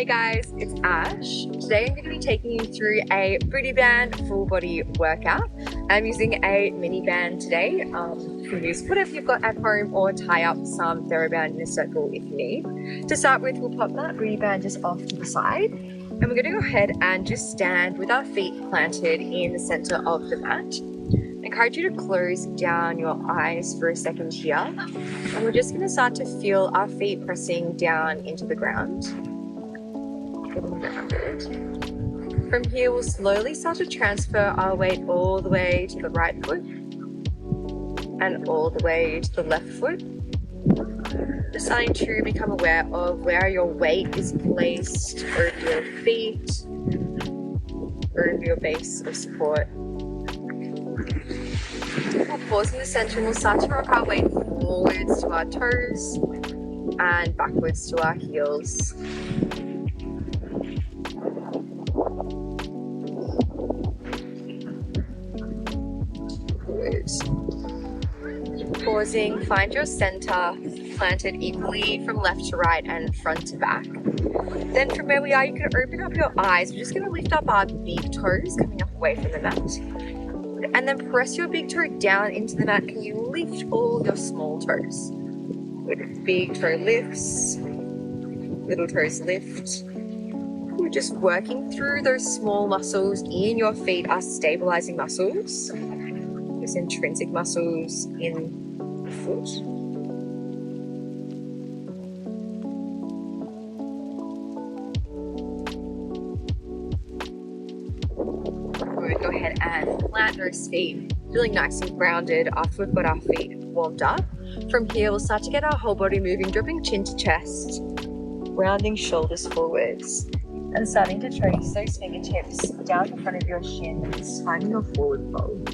Hey guys, it's Ash. Today I'm going to be taking you through a booty band full body workout. I'm using a mini band today. You can use whatever you've got at home or tie up some TheraBand in a circle if you need. To start with, we'll pop that booty band just off to the side. And we're going to go ahead and just stand with our feet planted in the center of the mat. I encourage you to close down your eyes for a second here. And we're just going to start to feel our feet pressing down into the ground. Getting grounded. From here, we'll slowly start to transfer our weight all the way to the right foot and all the way to the left foot. Just starting to become aware of where your weight is placed over your feet, over your base of support. We'll pause in the center and we'll start to rock our weight forwards to our toes and backwards to our heels. Good. Pausing, find your center, planted equally from left to right and front to back. Then from where we are, you can open up your eyes. We're just going to lift up our big toes coming up away from the mat. And then press your big toe down into the mat. Can you lift all your small toes? Good. Big toe lifts, little toes lift. We're just working through those small muscles in your feet, our stabilizing muscles, those intrinsic muscles in the foot. Go ahead and plant those feet, feeling nice and grounded after we've got our feet warmed up. From here, we'll start to get our whole body moving, dropping chin to chest, rounding shoulders forwards, and starting to trace those fingertips down the front of your shins, finding your forward fold.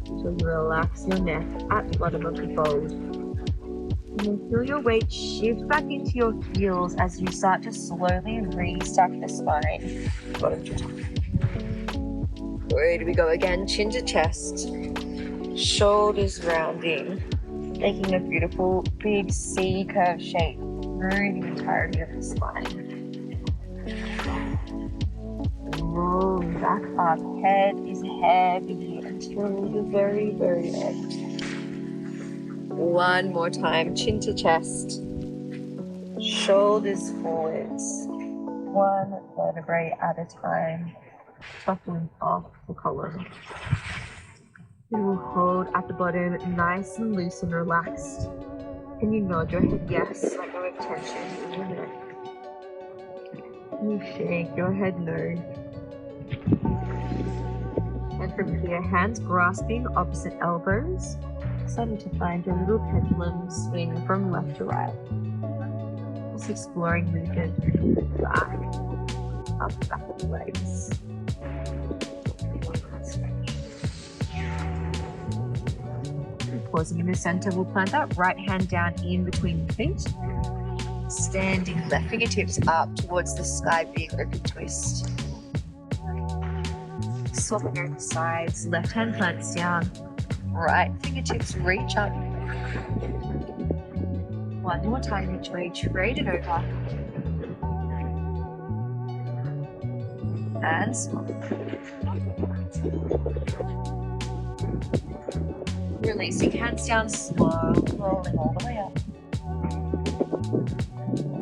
So relax your neck at the bottom of the fold. And then feel your weight shift back into your heels as you start to slowly restack the spine, bottom to top. Good, we go again, chin to chest, shoulders rounding, making a beautiful big C curve shape through the entirety of the spine. Rolling back up, head is heavy until the very, very end. One more time, chin to chest, shoulders forwards, one vertebrae at a time. Shuffling off the column. You will hold at the bottom, nice and loose and relaxed. Can you nod your head yes, let go of tension in your neck? Can you shake your head no? And from here, hands grasping opposite elbows, starting to find your little pendulum swing from left to right. Just exploring movement back, up, back of the legs. Pausing in the center, we'll plant that right hand down in between the feet. Standing left fingertips up towards the sky, big open twist. Swapping over the sides, left hand plants down, right fingertips reach up. One more time each way, trade it over. And swap. Releasing hands down slow, rolling all the way up.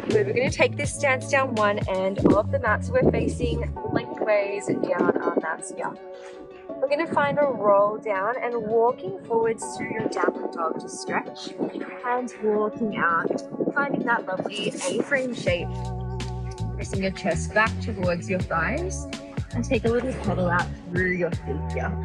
Good, we're going to take this stance down one end of the mat, so we're facing lengthways down our mats here. We're going to find a roll down and walking forwards through your downward dog to stretch. Hands walking out, finding that lovely A-frame shape. Pressing your chest back towards your thighs and take a little pedal out through your feet here.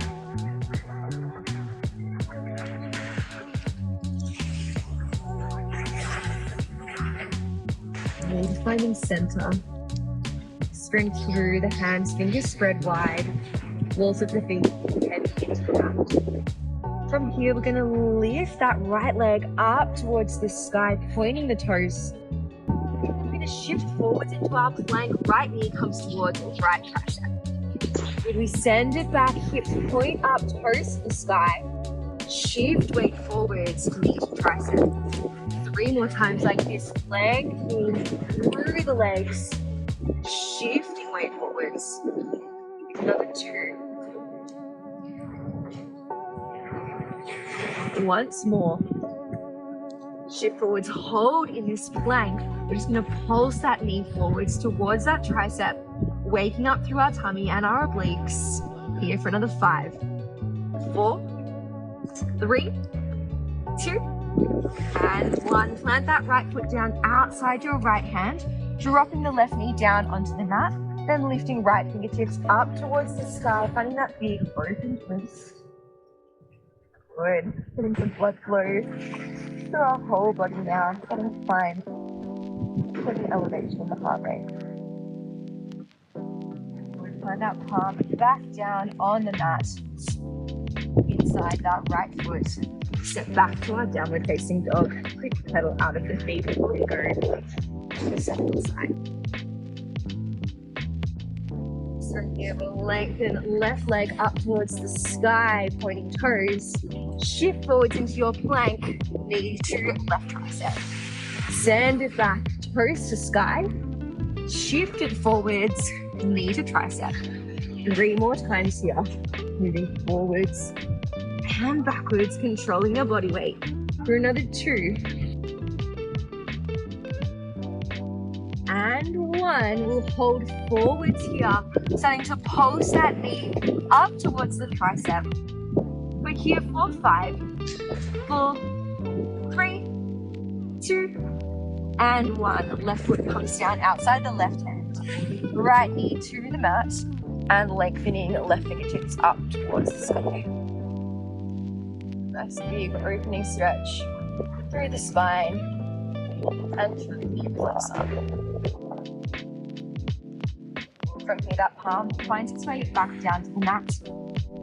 And finding center. Strength through the hands, fingers spread wide. Walls of the feet head into the mat. From here, we're going to lift that right leg up towards the sky, pointing the toes. We're going to shift forwards into our plank. Right knee comes towards the right tricep. Good, we send it back, hips point up, toes to the sky. Shift weight forwards, knee to tricep. 3 more times like this. Lengthening through the legs, shifting weight forwards. Another 2. Once more. Shift forwards, hold in this plank. We're just gonna pulse that knee forwards towards that tricep, waking up through our tummy and our obliques. Here for another 5, 4, 3, 2, and 1. Plant that right foot down outside your right hand, dropping the left knee down onto the mat, then lifting right fingertips up towards the sky, finding that big open twist. Good. Getting some blood flow through our whole body now, getting fine. Putting elevation in the heart rate. Find that palm back down on the mat, inside that right foot. Step back to our downward facing dog. Quick pedal out of the feet before we go to the second side. So here we'll lengthen left leg up towards the sky, pointing toes. Shift forwards into your plank, knee to left tricep. Send it back, toes to sky. Shift it forwards, knee to tricep. 3 more times here. Moving forwards and backwards, controlling your body weight. For another 2. And 1. We'll hold forwards here, starting to pulse that knee up towards the tricep. We're here for 5, 4, 3, 2, and 1. Left foot comes down outside the left hand. Right knee to the mat, and lengthening left fingertips up towards the sky. Nice big opening stretch through the spine and through the flexor. From here, that palm finds its way back down to the mat.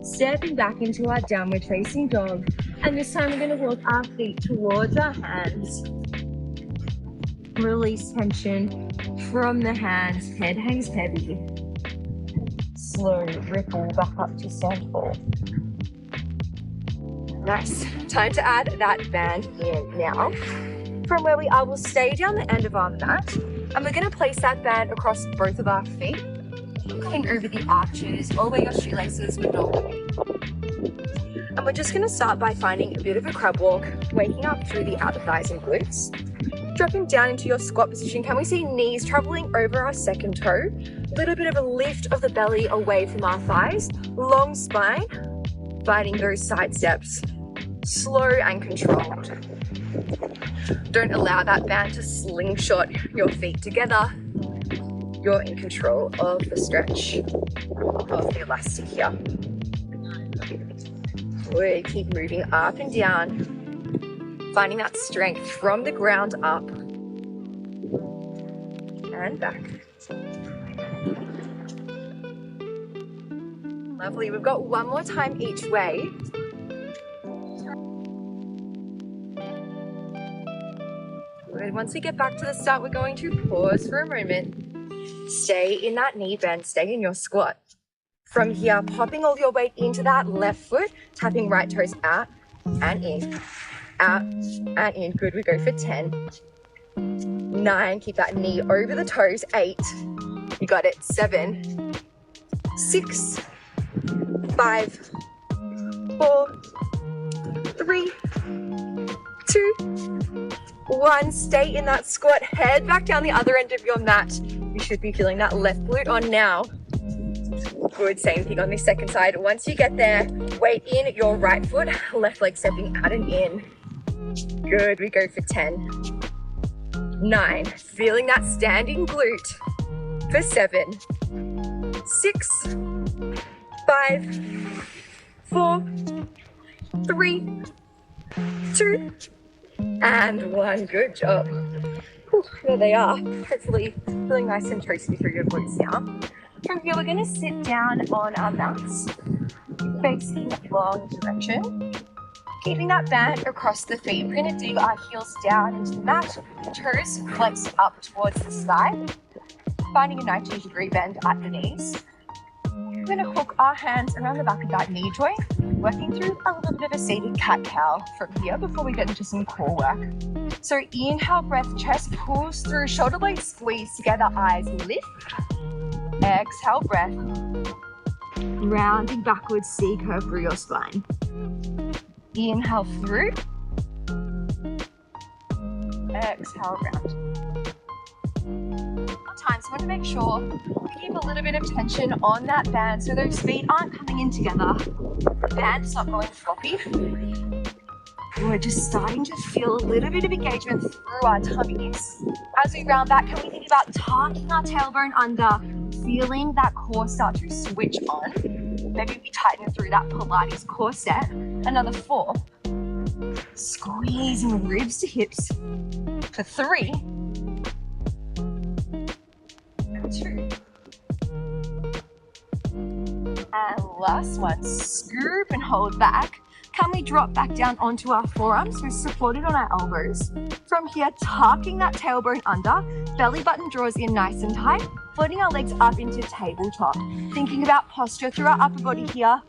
Stepping back into our downward facing dog, and this time we're going to walk our feet towards our hands. Release tension from the hands, head hangs heavy. Slow ripple back up to stand tall. Nice. Time to add that band in now. From where we are, we'll stay down the end of our mat, and we're going to place that band across both of our feet, going over the arches or where your shoelaces would normally be. And we're just going to start by finding a bit of a crab walk, waking up through the outer thighs and glutes. Dropping down into your squat position, can we see knees traveling over our second toe? A little bit of a lift of the belly away from our thighs, long spine, finding those side steps, slow and controlled. Don't allow that band to slingshot your feet together. You're in control of the stretch of the elastic here. We keep moving up and down, finding that strength from the ground up and back. Lovely. We've got 1 more time each way. Good. Once we get back to the start, we're going to pause for a moment. Stay in that knee bend, stay in your squat. From here, popping all your weight into that left foot, tapping right toes out and in. Out and in. Good. We go for 10. 9. Keep that knee over the toes. 8. You got it. 7. 6. 5. 4. 3. 2. 1. Stay in that squat. Head back down the other end of your mat. You should be feeling that left glute on now. Good. Same thing on the second side. Once you get there, weight in your right foot, left leg stepping out and in. Good. We go for 10. 9. Feeling that standing glute for 7. 6. 5. 4. 3. 2. And 1. Good job. Whew, there they are. Hopefully feeling nice and toasty through your glutes now. From here, we're going to sit down on our mats, facing long direction. Keeping that band across the feet, we're going to dig our heels down into the mat, toes flex up towards the sky, finding a 90-degree bend at the knees. We're going to hook our hands around the back of that knee joint, working through a little bit of a seated cat-cow from here before we get into some core work. So inhale, breath, chest pulls through, shoulder blades squeeze together, eyes lift. Exhale, breath. Rounding backwards, C-curve through your spine. Inhale through. Exhale, round. Times, you want to make sure we keep a little bit of tension on that band so those feet aren't coming in together. The band's not going floppy. We're just starting to feel a little bit of engagement through our tummies. As we round back, can we think about tucking our tailbone under, feeling that core start to switch on? Maybe we tighten through that Pilates core set. Another 4. Squeezing ribs to hips for 3. 2. And last one, scoop and hold back. Can we drop back down onto our forearms? We're supported on our elbows. From here, tucking that tailbone under, belly button draws in nice and tight, floating our legs up into tabletop. Thinking about posture through our upper body here,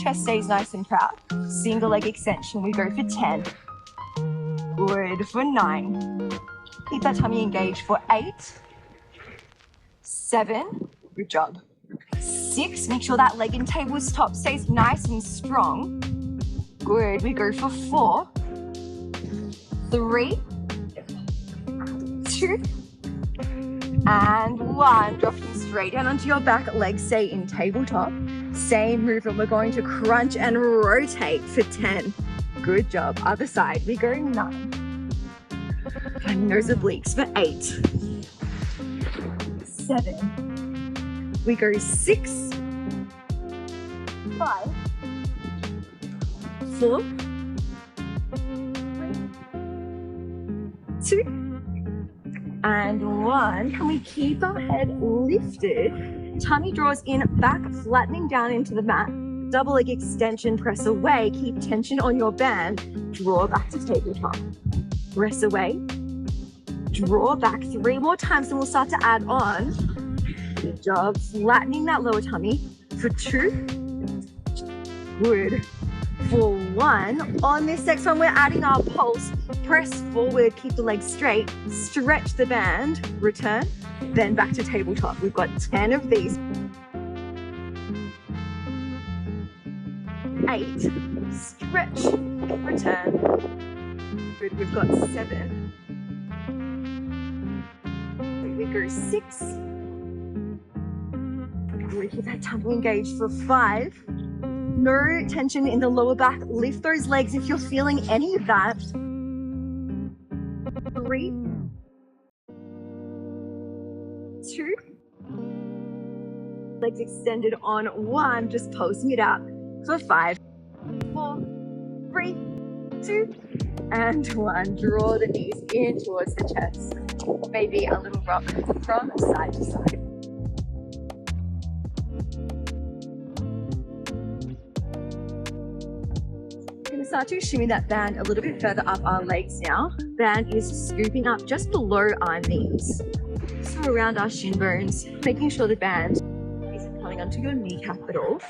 chest stays nice and proud. Single leg extension, we go for 10. Good for 9. Keep that tummy engaged for 8. 7, good job. 6, make sure that leg in table's top stays nice and strong. Good, we go for 4, 3, 2, and 1. Dropping straight down onto your back, legs stay in tabletop. Same movement, we're going to crunch and rotate for 10. Good job, other side, we go 9. Finding those obliques for 8. 7. We go 6, 5, 4, 3, 2, and 1. Can we keep our head lifted? Tummy draws in, back flattening down into the mat. Double leg extension, press away. Keep tension on your band. Draw back to tabletop. Press away. Draw back 3 more times, and we'll start to add on. Good job. Flattening that lower tummy for 2. Good. For 1. On this next one, we're adding our pulse. Press forward, keep the legs straight, stretch the band, return, then back to tabletop. We've got 10 of these. 8. Stretch, return. Good, we've got 7. We go 6. We keep that tummy engaged for 5. No tension in the lower back. Lift those legs if you're feeling any of that. 3, 2. Legs extended on 1. Just pulsing it out for 5, 4, 3, 2, and 1. Draw the knees in towards the chest. Maybe a little rock from side to side. Start to shimmy that band a little bit further up our legs now. Band is scooping up just below our knees. So around our shin bones, making sure the band isn't coming onto your kneecap at all.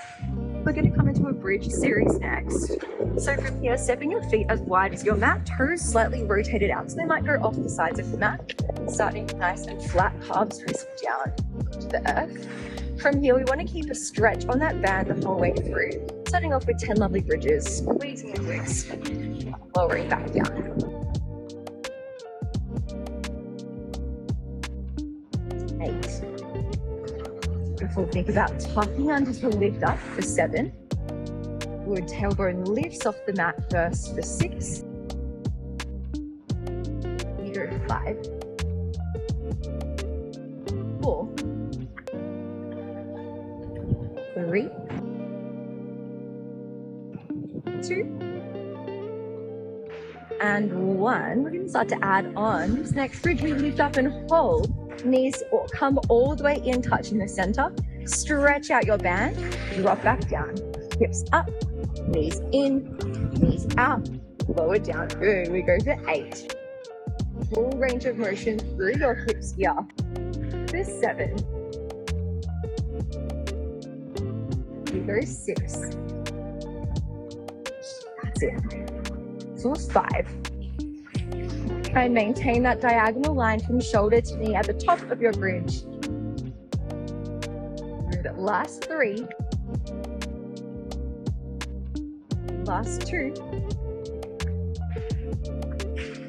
We're going to come into a bridge series next. So from here, stepping your feet as wide as your mat, toes slightly rotated out so they might go off the sides of the mat. Starting nice and flat, palms pressing down to the earth. From here, we want to keep a stretch on that band the whole way through. Starting off with 10 lovely bridges, squeezing the glutes, lowering back down. 8. Before we think about tucking under to lift up for 7. Good, tailbone lifts off the mat first for 6. You go 5. 4. 3, 2, and 1. We're going to start to add on. This next bridge, we lift up and hold. Knees come all the way in, touching the center. Stretch out your band, drop back down. Hips up, knees in, knees out, lower down. Good, we go for 8. Full range of motion through your hips here. For 7. We go 6. That's it. So 5. Try and maintain that diagonal line from shoulder to knee at the top of your bridge. Good. Last 3. Last 2.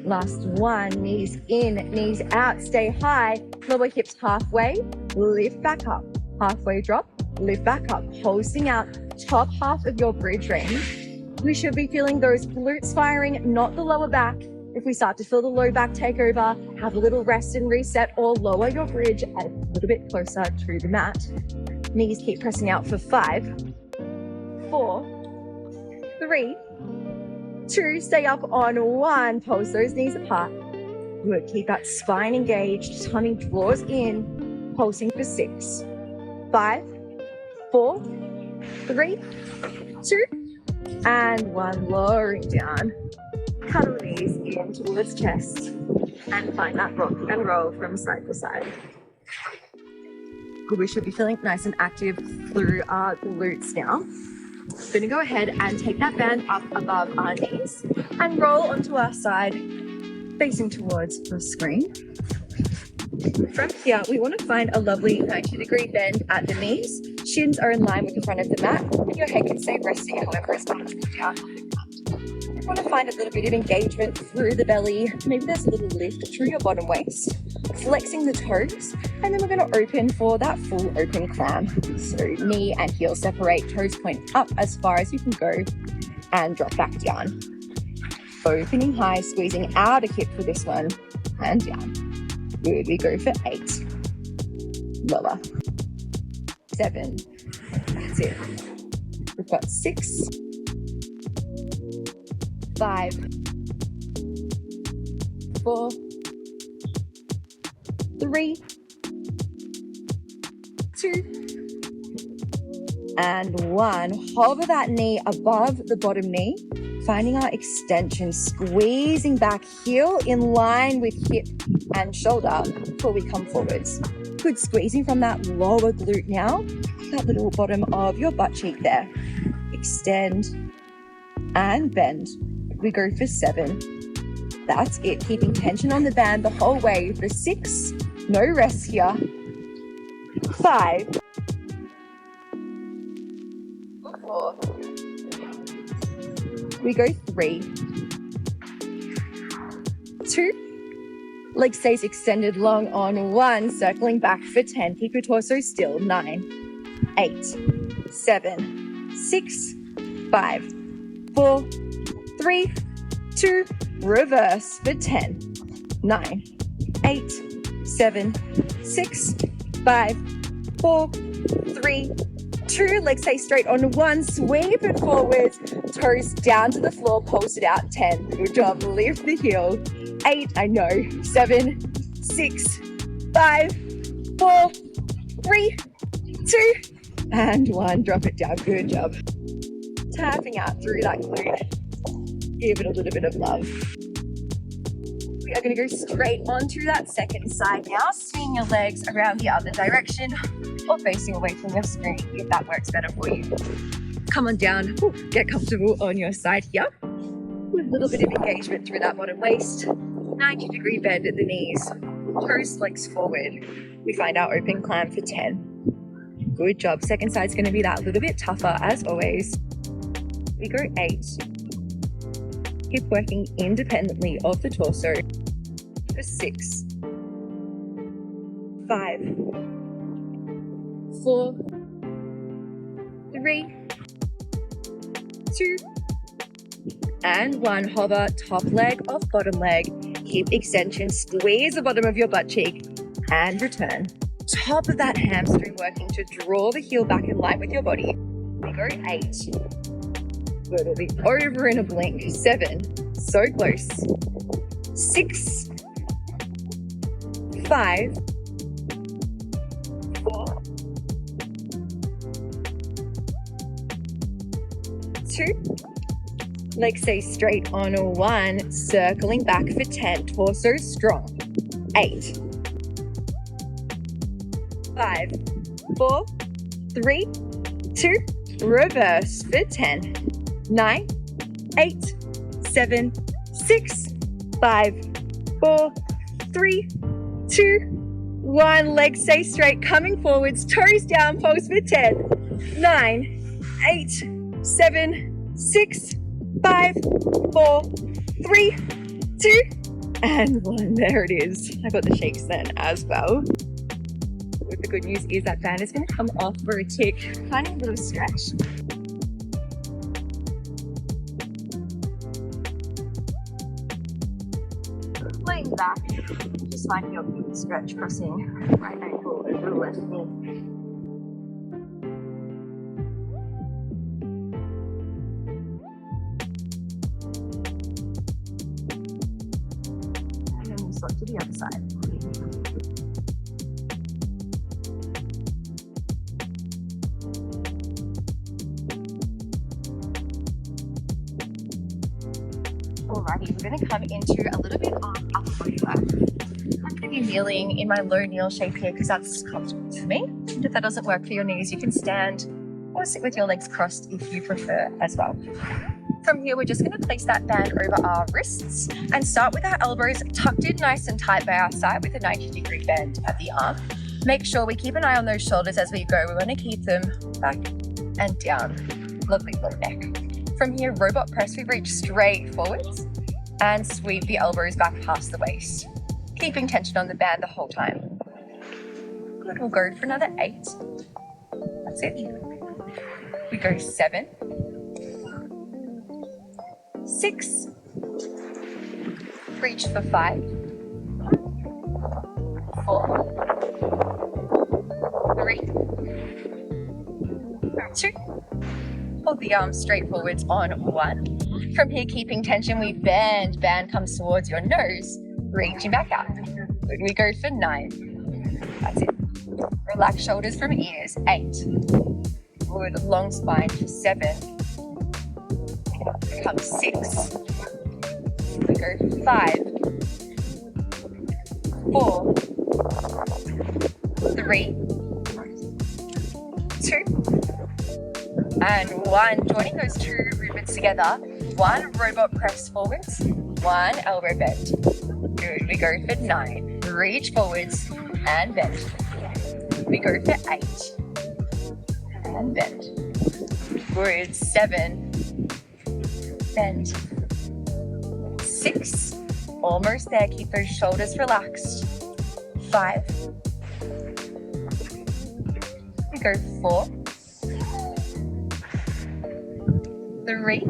Last 1. Knees in, knees out. Stay high. Lower hips halfway. Lift back up. Halfway drop. Lift back up. Pulsing out. Top half of your bridge range. We should be feeling those glutes firing, not the lower back. If we start to feel the low back take over, have a little rest and reset, or lower your bridge a little bit closer to the mat. Knees keep pressing out for 5, 4, 3, 2, stay up on 1. Pulse those knees apart. Good, keep that spine engaged. Tummy draws in, pulsing for 6, 5, 4, 3, 2, and 1. Lowering down. Cuddle knees in towards chest and find that rock and roll from side to side. Good, we should be feeling nice and active through our glutes now. We're going to go ahead and take that band up above our knees and roll onto our side, facing towards the screen. From here, we want to find a lovely 90-degree bend at the knees. Shins are in line with the front of the mat, and your head can stay resting, however, it's comfortable down. You want to find a little bit of engagement through the belly. Maybe there's a little lift through your bottom waist, flexing the toes, and then we're going to open for that full open clam. So knee and heel separate, toes point up as far as you can go, and drop back down. Opening high, squeezing out a hip for this one, and down. Good, we go for 8. Lower. 7. That's it. We've got 6. 5, 4, 3, 2, and 1. Hover that knee above the bottom knee, finding our extension, squeezing back, heel in line with hip and shoulder before we come forwards. Good, squeezing from that lower glute now, that little bottom of your butt cheek there. Extend and bend. We go for 7. That's it. Keeping tension on the band the whole way for 6. No rest here. 5. 4. We go 3. 2. Leg stays extended long on 1. Circling back for 10. Keep your torso still. 9, 8, 7, 6, 5, 4, 3, 2, reverse for 10, 9, 8, 7, 6, 5, 4, 3, 2, legs stay straight on 1, sweep it forwards, toes down to the floor, pulse it out, 10, good job, lift the heel, 8, I know, 7, 6, 5, 4, 3, 2, and 1, drop it down, good job. Tapping out through that glute. Give it a little bit of love. We are going to go straight onto that second side now. Swing your legs around the other direction or facing away from your screen if that works better for you. Come on down. Ooh, get comfortable on your side here. With a little bit of engagement through that bottom waist. 90-degree bend at the knees. Toes flex forward. We find our open clam for 10. Good job. Second side's going to be that little bit tougher as always. We go 8. Keep working independently of the torso for 6, 5, 4, 3, 2, and 1. Hover top leg off bottom leg. Hip extension, squeeze the bottom of your butt cheek and return. Top of that hamstring working to draw the heel back in line with your body. We go 8. Good, it'll be over in a blink. 7, so close. 6, 5, 4, 2, legs stay straight on 1, circling back for 10, torso strong. 8, 5, 4, 3, 2, reverse for 10, 9, 8, 7, 6, 5, 4, 3, 2, 1. Legs stay straight, coming forwards, toes down, pose for 10, 9, 8, 7, 6, 5, 4, 3, 2, and 1. There it is. I got the shakes then as well. But the good news is that band is going to come off for a tick. Finding a little stretch. Laying back, just finding your good stretch, crossing right ankle over the left knee. And then we'll swap to the other side. Alrighty, we're going to come into a little bit of upper body work. I'm going to be kneeling in my low kneel shape here because that's comfortable for me. And if that doesn't work for your knees, you can stand or sit with your legs crossed if you prefer as well. From here, we're just going to place that band over our wrists and start with our elbows tucked in nice and tight by our side with a 90-degree bend at the arm. Make sure we keep an eye on those shoulders as we go. We want to keep them back and down. Lovely low neck. From here, robot press, we reach straight forwards and sweep the elbows back past the waist, keeping tension on the band the whole time. Good, we'll go for another 8. That's it. We go 7, 6, reach for 5, 4, 3, 2, hold the arms straight forwards on 1. From here, keeping tension, we bend. Band comes towards your nose, reaching back out. Good, we go for 9. That's it. Relax shoulders from ears. 8. Good, long spine for 7. Come 6. We go 5, 4, 3, 2, and 1. Joining those two movements together. 1 robot press forwards, 1 elbow bend. Good. We go for 9. Reach forwards and bend. We go for 8 and bend. Good. 7. Bend. 6. Almost there. Keep those shoulders relaxed. 5. We go 4. 3, 2.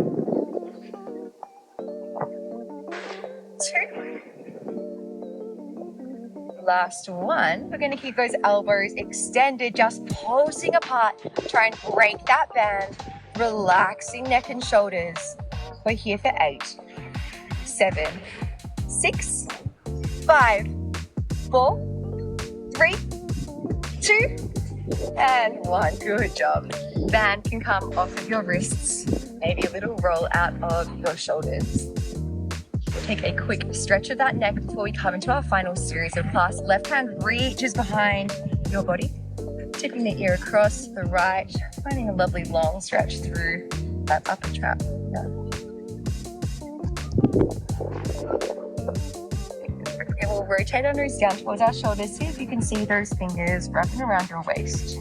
Last 1. We're going to keep those elbows extended, just pulsing apart. Try and break that band, relaxing neck and shoulders. We're here for 8, 7, 6, 5, 4, 3, 2, and 1. Good job. Band can come off of your wrists. Maybe a little roll out of your shoulders. We'll take a quick stretch of that neck before we come into our final series of class. Left hand reaches behind your body, tipping the ear across the right, finding a lovely long stretch through that upper trap. It will rotate our nose down towards our shoulders. See if you can see those fingers wrapping around your waist.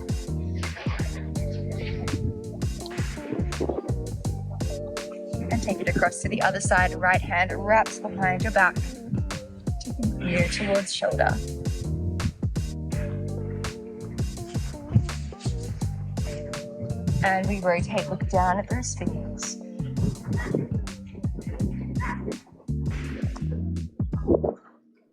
And take it across to the other side. Right hand wraps behind your back, taking ear towards shoulder. And we rotate, look down at those fingers.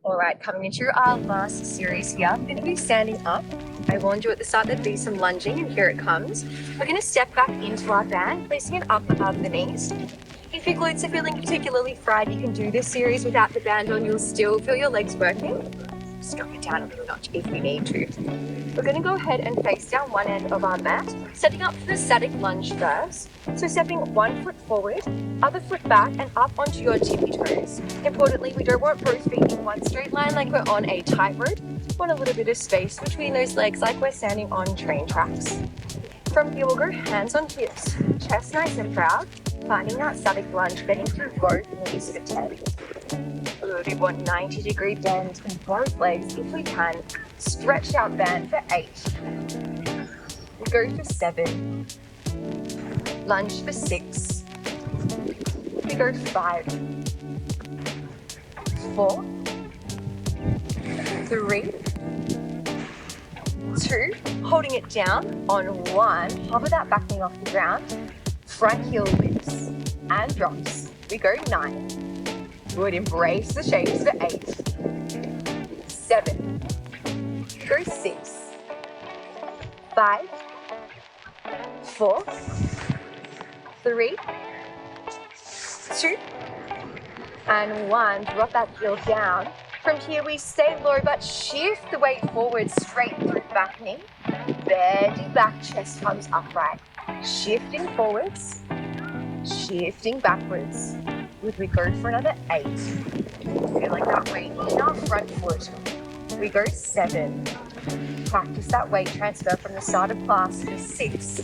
All right, coming into our last series here, I'm going to be standing up. I warned you at the start there'd be some lunging, and here it comes. We're going to step back into our band, placing it up above the knees. If your glutes are feeling particularly fried, you can do this series without the band on. You'll still feel your legs working. Just drop it down a little notch if we need to. We're going to go ahead and face down one end of our mat, setting up for the static lunge first. So stepping 1 foot forward, other foot back and up onto your tippy toes. Importantly, we don't want both feet in one straight line like we're on a tightrope. We want a little bit of space between those legs like we're standing on train tracks. From here, we'll go hands on hips, chest nice and proud, finding that static lunge, bending through both knees for 10. We want 90-degree bend in both legs if we can. Stretched out band for 8. We go for 7. Lunge for 6. We go 5. 4. 3. 2. Holding it down on 1. Hover that back knee off the ground. Front heel lifts and drops. We go 9. Good, embrace the shapes for 8. 7. Go 6. 5. 4. 3. 2. And 1. Drop that heel down. From here, we stay low, but shift the weight forward, straight through the back knee. Bending back, chest comes upright. Shifting forwards, shifting backwards. Good, we go for another 8. Feel like that weight in our front foot. We go 7. Practice that weight transfer from the start of class for 6.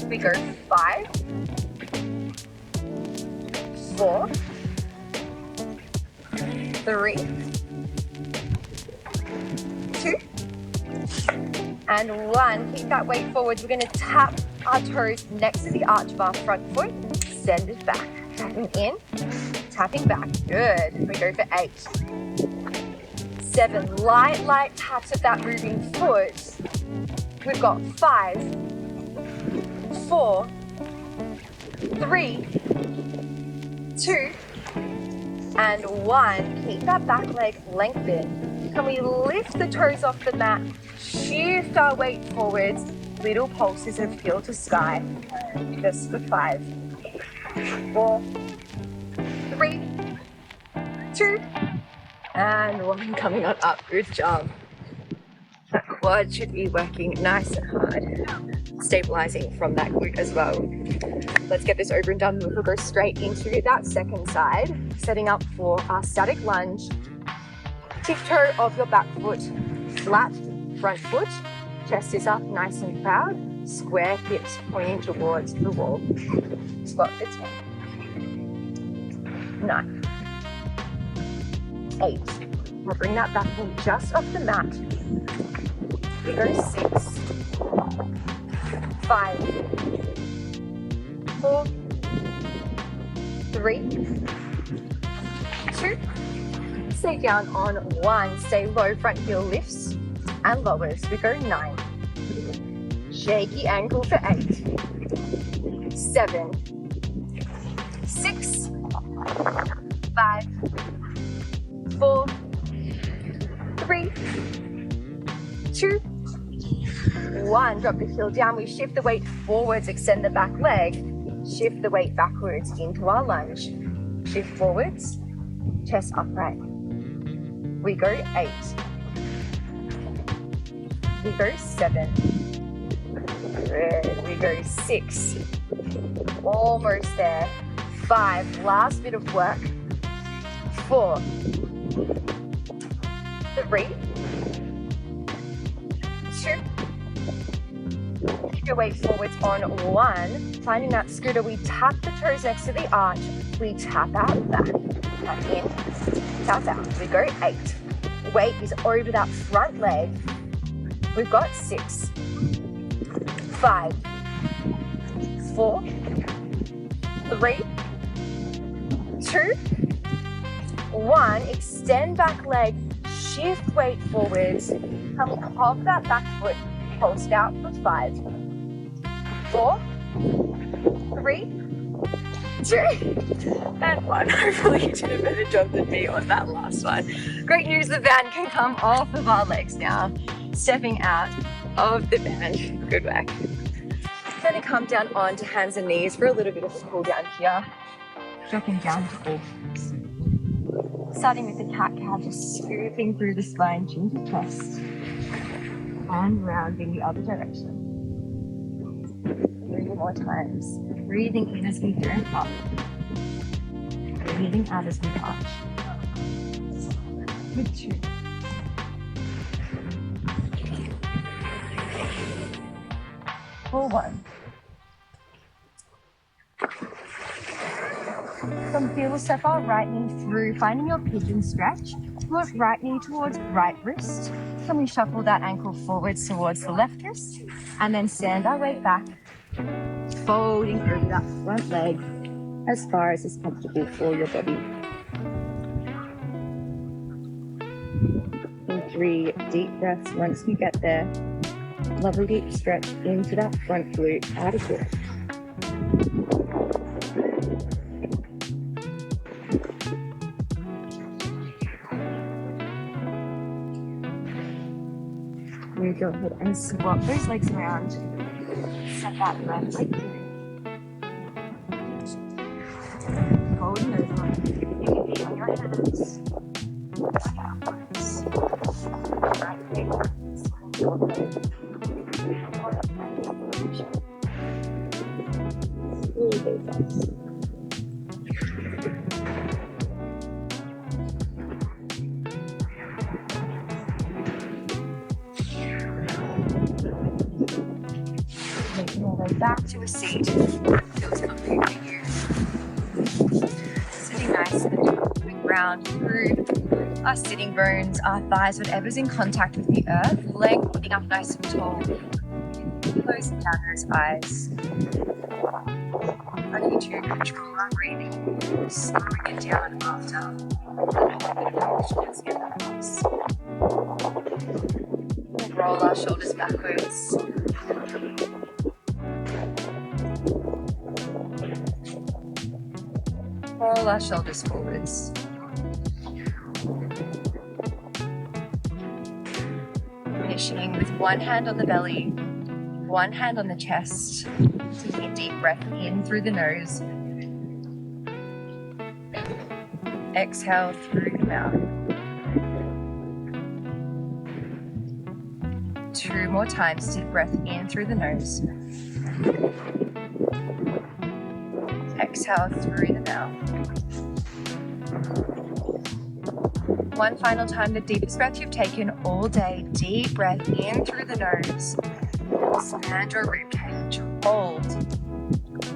We go 5. 4. 3. 2. And 1. Keep that weight forward. We're going to tap our toes next to the arch of our front foot. Send it back. Tapping in, tapping back. Good. We go for 8. 7. Light taps of that moving foot. We've got 5. 4. 3. 2. And 1. Keep that back leg lengthened. Can we lift the toes off the mat? Shift our weight forwards. Little pulses of heel to sky. Just for 5. 4. 3. 2. And 1. Coming on up. Good job. That quad should be working nice and hard. Stabilizing from that glute as well. Let's get this over and done with. We'll go straight into that second side, setting up for our static lunge. Tiptoe of your back foot, flat front foot, chest is up nice and proud, square hips pointing towards the wall. Squat for 10. 9. 8. We'll bring that back knee just off the mat. We go 6. 5. 4. 3. 2. Stay down on 1. Stay low. Front heel lifts and lowers. We go 9. Shaky ankle for 8. 7. 6. 5. 4. 3. 2. 1. Drop the heel down. We shift the weight forwards. Extend the back leg. Shift the weight backwards into our lunge. Shift forwards. Chest upright. We go 8. We go 7. Good. We go 6. Almost there. 5. Last bit of work. 4. 3. 2. Keep your weight forwards on 1. Finding that scooter, we tap the toes next to the arch. We tap out back. Tap in, tap out. We go 8. Weight is over that front leg. We've got 6. 5. 4. 3. 2. 1. Extend back leg. Shift weight forwards. Come pop that back foot. Pulse out for 5. 4. 3. 2. And 1. Hopefully you did a better job than me on that last one. Great news, the band can come off of our legs now. Stepping out of the band. Good work. Then to come down onto hands and knees for a little bit of a cool down here. Dropping down to all fours. Starting with the cat-cow, just scooping through the spine, chin to chest. And rounding the other direction. 3 more times. Breathing in as we turn up. Breathing out as we arch. Good. 2. for 1. From here, we'll step our right knee through, finding your pigeon stretch. Look right knee towards right wrist. Then we shuffle that ankle forwards towards the left wrist, and then stand our way back, folding over that front leg as far as is comfortable for your body. And 3 deep breaths once you get there. Lovely deep stretch into that front glute, out of grip. We go ahead and swap those legs around. Set that left leg through. Holding over. On your hands. Downwards. Right leg upwards. Making our way back to a seat. Feels comfy for you. Sitting nice and moving round through our sitting bones, our thighs, whatever's in contact with the earth. Lengthening up nice and tall. Closing down those eyes. I need to control our breathing. Slowing it down after. Let's get that nice. Roll our shoulders backwards. Roll our shoulders forwards. Finishing with one hand on the belly, one hand on the chest. Taking a deep breath in through the nose. Exhale through the mouth. 2 more times, deep breath in through the nose. Exhale through the mouth. One final time, the deepest breath you've taken all day. Deep breath in through the nose. Expand your ribcage. Hold.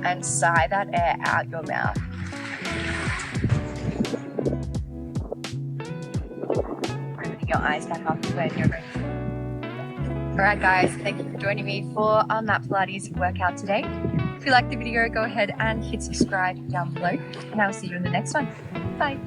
And sigh that air out your mouth. Opening your eyes back up when you're ready. Alright guys, thank you for joining me for our mat Pilates workout today. If you liked the video, go ahead and hit subscribe down below, and I'll see you in the next one. Bye.